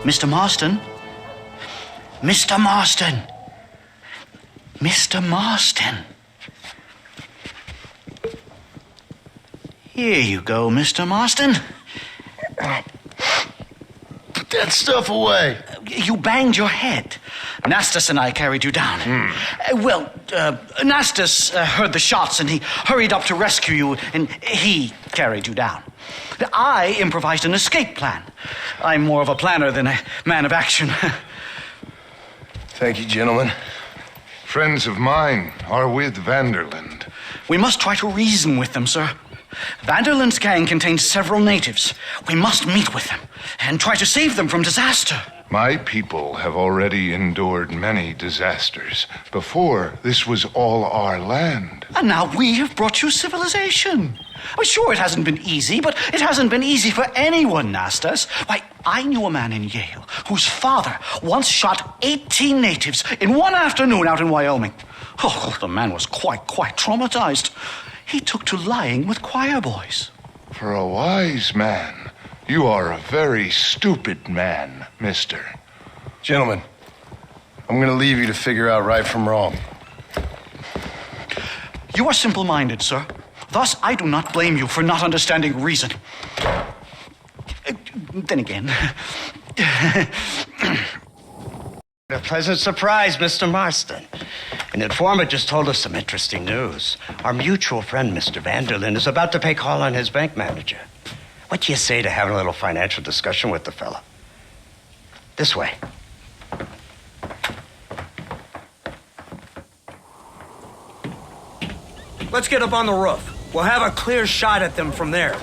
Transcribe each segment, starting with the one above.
Mr. Marston? Mr. Marston! Mr. Marston! Here you go, Mr. Marston. Put that stuff away. You banged your head. Nastas and I carried you down. Nastas heard the shots and he hurried up to rescue you and he carried you down. I improvised an escape plan. I'm more of a planner than a man of action. Thank you, gentlemen. Friends of mine are with Vanderland. We must try to reason with them, sir. Vanderland's gang contains several natives. We must meet with them and try to save them from disaster. My people have already endured many disasters. Before, this was all our land. And now we have brought you civilization. I'm sure it hasn't been easy, but it hasn't been easy for anyone, Nastas. Why, I knew a man in Yale whose father once shot 18 natives in one afternoon out in Wyoming. Oh, the man was quite traumatized. He took to lying with choir boys. For a wise man, you are a very stupid man, mister. Gentlemen, I'm going to leave you to figure out right from wrong. You are simple-minded, sir. Thus, I do not blame you for not understanding reason. Then again... A pleasant surprise, Mr. Marston. An informant just told us some interesting news. Our mutual friend, Mr. Vanderland, is about to pay call on his bank manager. What do you say to having a little financial discussion with the fella? This way. Let's get up on the roof. We'll have a clear shot at them from there.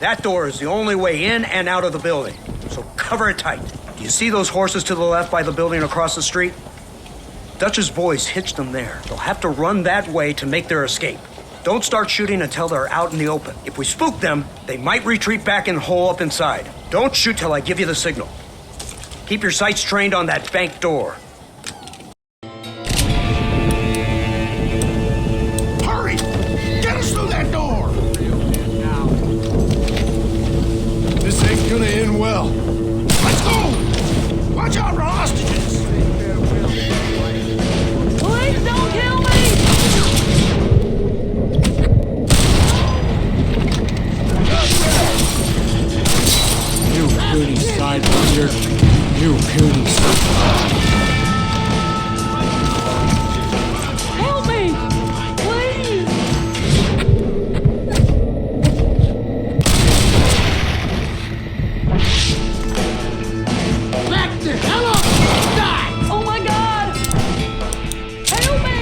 That door is the only way in and out of the building, so cover it tight. Do you see those horses to the left by the building across the street? Dutch's boys hitched them there. They'll have to run that way to make their escape. Don't start shooting until they're out in the open. If we spook them, they might retreat back and hole up inside. Don't shoot till I give you the signal. Keep your sights trained on that bank door. Hurry! Get us through that door! This ain't gonna end well. Let's go! Watch out for hostages! Please don't kill me! You puny sidewinder. You puny Help me! Please! Back the hell up! Die! Oh my God! Help me!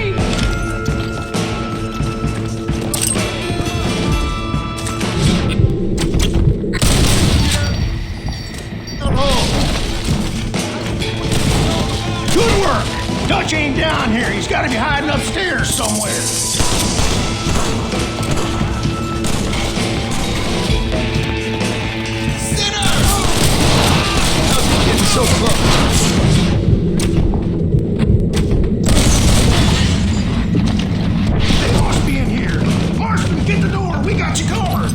Good work! Dutch ain't down here. He's gotta be hiding upstairs somewhere. Sinner! Getting so close. They must be in here. Marston, get the door. We got you covered.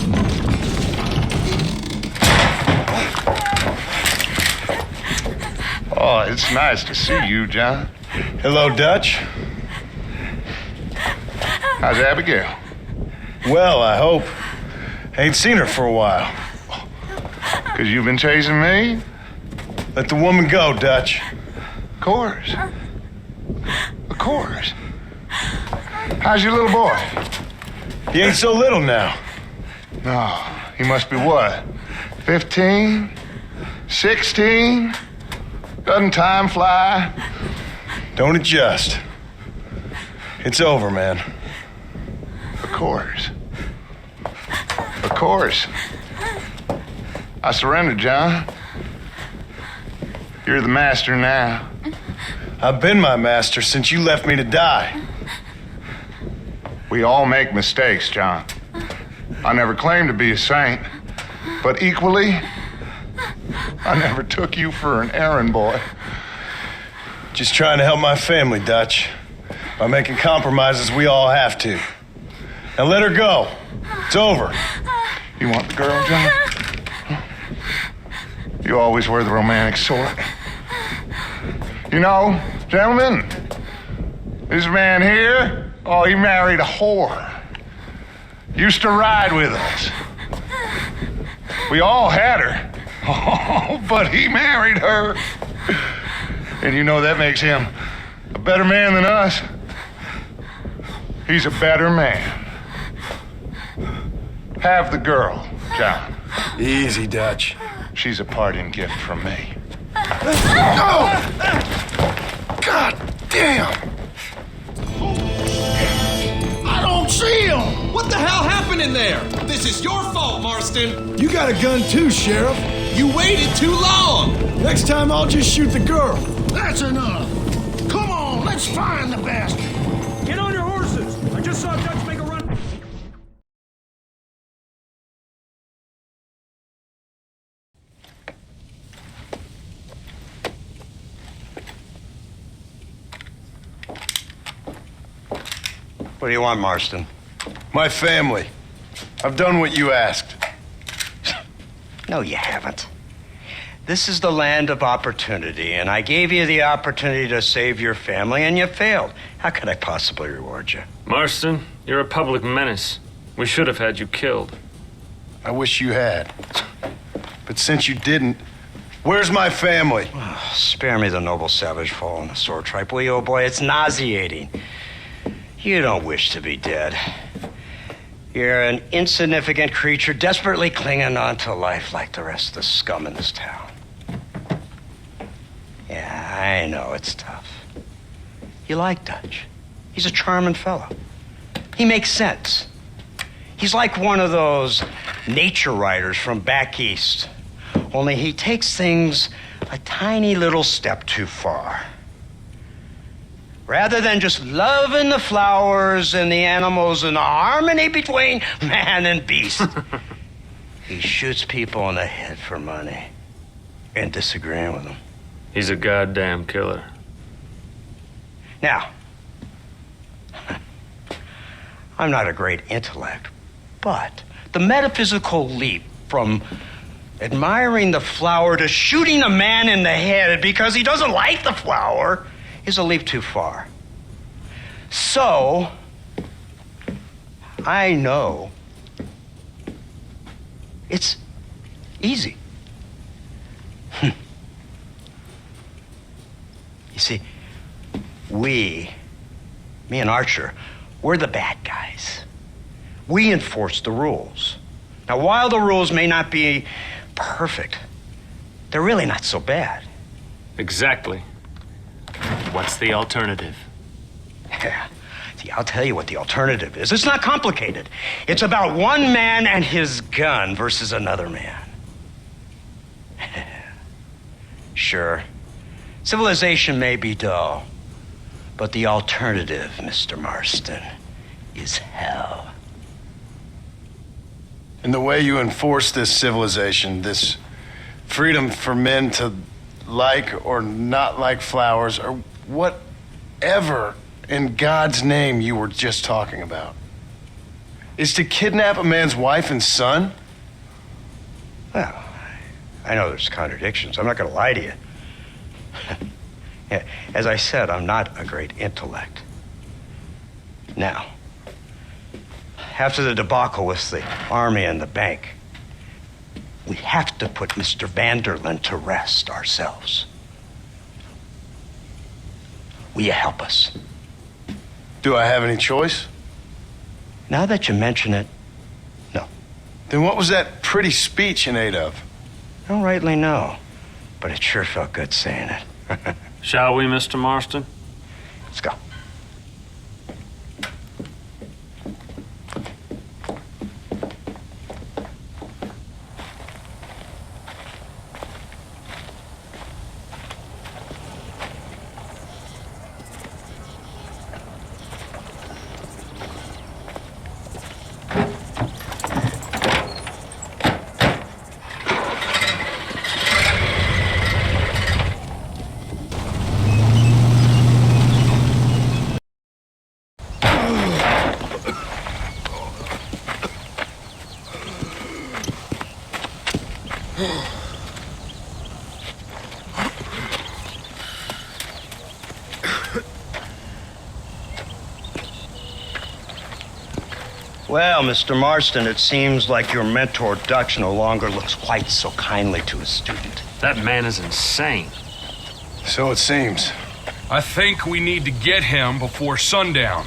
Oh, it's nice to see you, John. Hello, Dutch. How's Abigail? Well, I hope. Ain't seen her for a while. 'Cause you've been chasing me? Let the woman go, Dutch. Of course. Of course. How's your little boy? He ain't so little now. No, he must be what? 15? 16? Doesn't time fly? Don't adjust. It's over, man. Of course. Of course. I surrendered, John. You're the master now. I've been my master since you left me to die. We all make mistakes, John. I never claimed to be a saint, But equally, I never took you for an errand boy. Just trying to help my family, Dutch. By making compromises we all have to. Now let her go. It's over. You want the girl, John? You always were the romantic sort. You know, gentlemen, this man here, oh, he married a whore. Used to ride with us. We all had her. Oh, but he married her. And you know that makes him a better man than us. He's a better man. Have the girl, John. Easy, Dutch. She's a parting gift from me. Oh! God damn! I don't see him! What the hell happened in there? This is your fault, Marston. You got a gun too, Sheriff. You waited too long. Next time I'll just shoot the girl. That's enough. Come on, let's find the bastard. Get on your horses. I just saw Dutch make a run. What do you want, Marston? My family. I've done what you asked. No, you haven't. This is the land of opportunity, and I gave you the opportunity to save your family, and you failed. How could I possibly reward you? Marston, you're a public menace. We should have had you killed. I wish you had. But since you didn't, where's my family? Oh, spare me the noble savage fall on the sword tripe, will you, old boy? It's nauseating. You don't wish to be dead. You're an insignificant creature desperately clinging on to life like the rest of the scum in this town. Yeah, I know it's tough. You like Dutch. He's a charming fellow. He makes sense. He's like one of those nature writers from back east. Only he takes things a tiny little step too far. Rather than just loving the flowers and the animals and the harmony between man and beast, he shoots people in the head for money and disagreeing with them. He's a goddamn killer. Now, I'm not a great intellect, but the metaphysical leap from admiring the flower to shooting a man in the head because he doesn't like the flower is a leap too far. So, I know it's easy. You see, me and Archer, we're the bad guys. We enforce the rules. Now, while the rules may not be perfect, they're really not so bad. Exactly. What's the alternative? Yeah. See, I'll tell you what the alternative is. It's not complicated. It's about one man and his gun versus another man. Sure, civilization may be dull, but the alternative, Mr. Marston, is hell. And the way you enforce this civilization, this freedom for men to like or not like flowers, or whatever in God's name you were just talking about, is to kidnap a man's wife and son? Well, I know there's contradictions. I'm not going to lie to you. Yeah, as I said, I'm not a great intellect. Now, after the debacle with the army and the bank, we have to put Mr. Vanderlyn to rest ourselves. Will you help us? Do I have any choice? Now that you mention it, no. Then what was that pretty speech in aid of? I don't rightly know, but it sure felt good saying it. Shall we, Mr. Marston? Let's go. Well, Mr. Marston, it seems like your mentor Dutch no longer looks quite so kindly to his student. That man is insane. So it seems. I think we need to get him before sundown.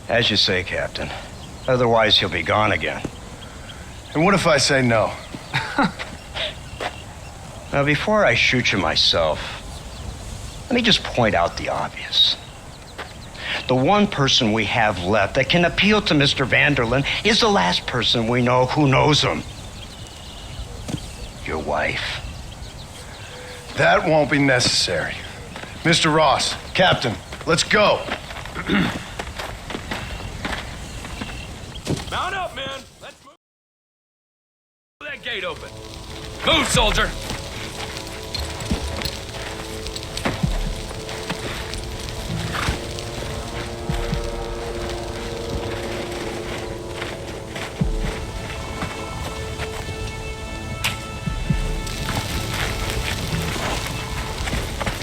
As you say, Captain. Otherwise, he'll be gone again. And what if I say no? Now, before I shoot you myself, let me just point out the obvious. The one person we have left that can appeal to Mr. Vanderlyn is the last person we know who knows him. Your wife. That won't be necessary. Mr. Ross, Captain, let's go. Mount up, man. Let's move. That gate open. Move, soldier.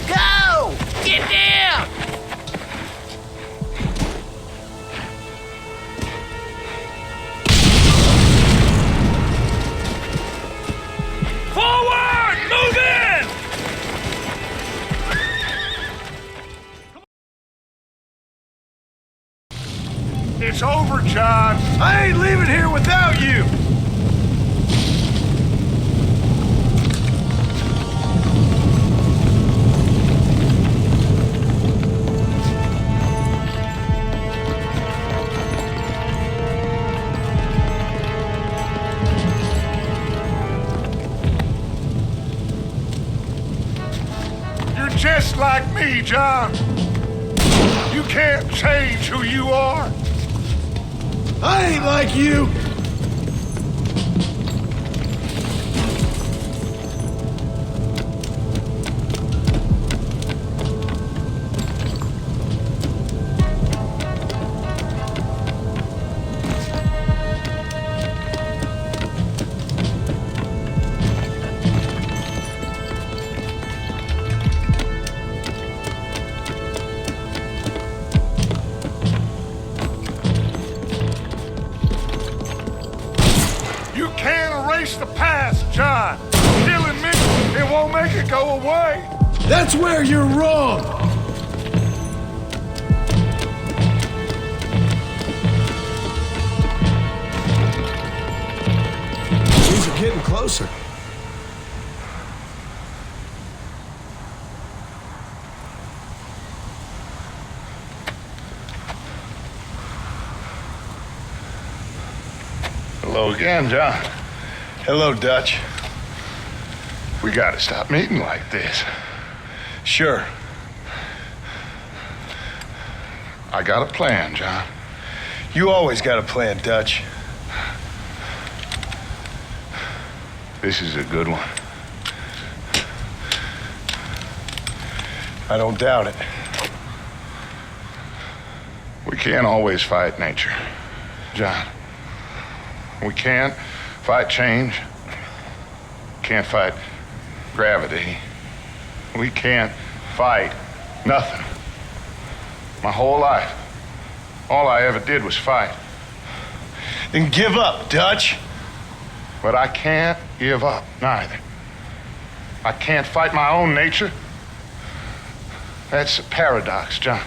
Go! Get down! Forward! Move in! It's over, John. I ain't leaving here without you. You're just like me, John. You can't change who you are. I ain't like you. You can't erase the past, John. Killing me, it won't make it go away. That's where you're wrong. These are getting closer. Hello again, John. Hello, Dutch. We gotta stop meeting like this. Sure. I got a plan, John. You always got a plan, Dutch. This is a good one. I don't doubt it. We can't always fight nature, John. We can't fight change. Can't fight gravity. We can't fight nothing. My whole life, all I ever did was fight. Then give up, Dutch. But I can't give up, neither. I can't fight my own nature. That's a paradox, John.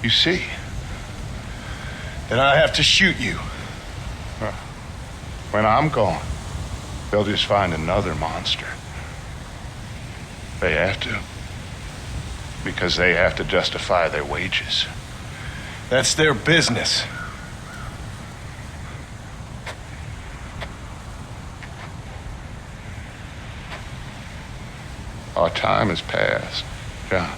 You see? Then I have to shoot you. When I'm gone, they'll just find another monster. They have to. Because they have to justify their wages. That's their business. Our time has passed, John.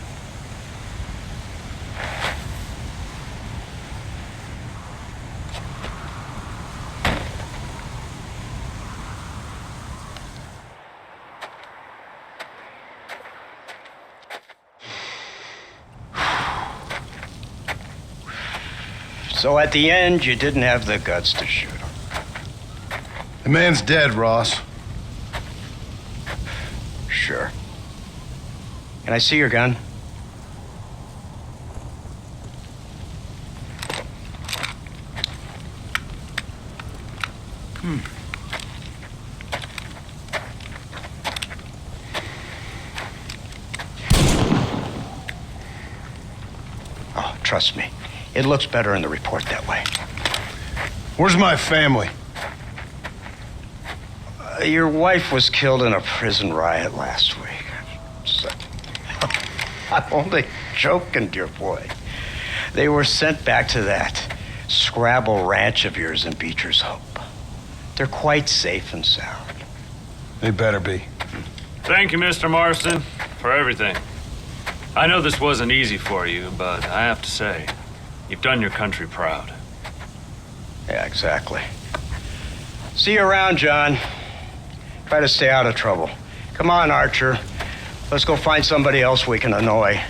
So at the end, you didn't have the guts to shoot him. The man's dead, Ross. Sure. Can I see your gun? Oh, trust me. It looks better in the report that way. Where's my family? Your wife was killed in a prison riot last week. So, I'm only joking, dear boy. They were sent back to that Scrabble ranch of yours in Beecher's Hope. They're quite safe and sound. They better be. Thank you, Mr. Marston, for everything. I know this wasn't easy for you, but I have to say, you've done your country proud. Yeah, exactly. See you around, John. Try to stay out of trouble. Come on, Archer. Let's go find somebody else we can annoy.